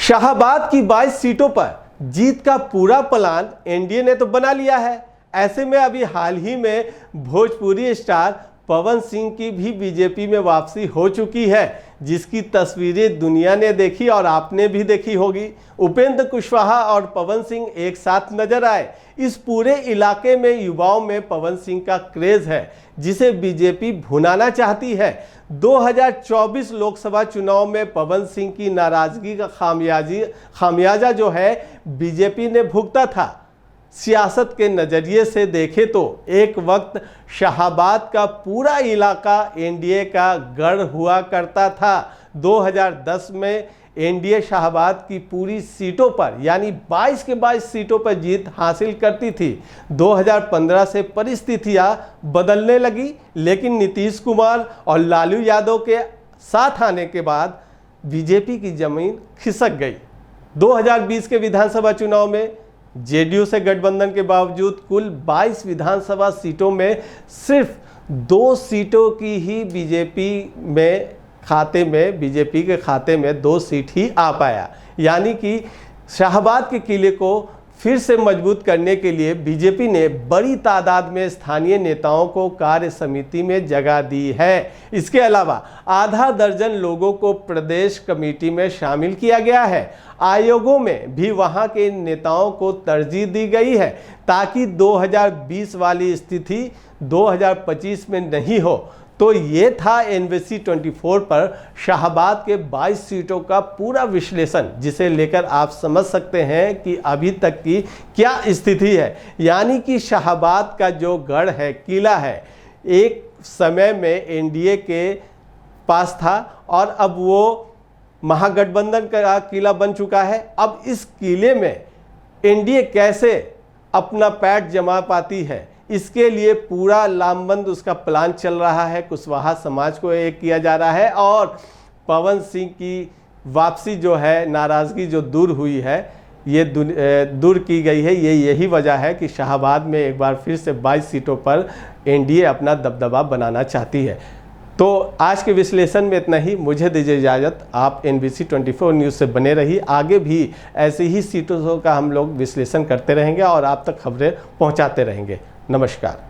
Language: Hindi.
शाहाबाद की 22 सीटों पर जीत का पूरा प्लान एनडीए ने तो बना लिया है। ऐसे में अभी हाल ही में भोजपुरी स्टार पवन सिंह की भी बीजेपी में वापसी हो चुकी है, जिसकी तस्वीरें दुनिया ने देखी और आपने भी देखी होगी। उपेंद्र कुशवाहा और पवन सिंह एक साथ नजर आए। इस पूरे इलाके में युवाओं में पवन सिंह का क्रेज है, जिसे बीजेपी भुनाना चाहती है। 2024 लोकसभा चुनाव में पवन सिंह की नाराजगी का खामियाजा जो है बीजेपी ने भुगता था। सियासत के नज़रिए से देखें तो एक वक्त शाहाबाद का पूरा इलाका एनडीए का गढ़ हुआ करता था। 2010 में एनडीए शाहाबाद की पूरी सीटों पर यानी 22 के 22 सीटों पर जीत हासिल करती थी। 2015 से परिस्थितियां बदलने लगी, लेकिन नीतीश कुमार और लालू यादव के साथ आने के बाद बीजेपी की जमीन खिसक गई। 2020 के विधानसभा चुनाव में जेडीयू से गठबंधन के बावजूद कुल 22 विधानसभा सीटों में सिर्फ 2 सीटों की ही बीजेपी के खाते में 2 सीट ही आ पाया। यानी कि शाहाबाद के किले को फिर से मजबूत करने के लिए बीजेपी ने बड़ी तादाद में स्थानीय नेताओं को कार्य समिति में जगह दी है। इसके अलावा आधा दर्जन लोगों को प्रदेश कमेटी में शामिल किया गया है। आयोगों में भी वहां के नेताओं को तरजीह दी गई है, ताकि 2020 वाली स्थिति 2025 में नहीं हो। तो ये था एनवीसी 24 पर शाहाबाद के 22 सीटों का पूरा विश्लेषण, जिसे लेकर आप समझ सकते हैं कि अभी तक की क्या स्थिति है। यानी कि शाहाबाद का जो गढ़ है, किला है, एक समय में एनडीए के पास था और अब वो महागठबंधन का किला बन चुका है। अब इस किले में एनडीए कैसे अपना पैठ जमा पाती है, इसके लिए पूरा लामबंद उसका प्लान चल रहा है। कुशवाहा समाज को एक किया जा रहा है और पवन सिंह की वापसी जो है, नाराज़गी जो दूर हुई है, ये दूर की गई है। यही वजह है कि शाहाबाद में एक बार फिर से 22 सीटों पर एनडीए अपना दबदबा बनाना चाहती है। तो आज के विश्लेषण में इतना ही। मुझे दीजिए इजाज़त। आप एनवीसी 24 न्यूज़ से बने रहिए। आगे भी ऐसी ही सीटों का हम लोग विश्लेषण करते रहेंगे और आप तक खबरें पहुंचाते रहेंगे। नमस्कार।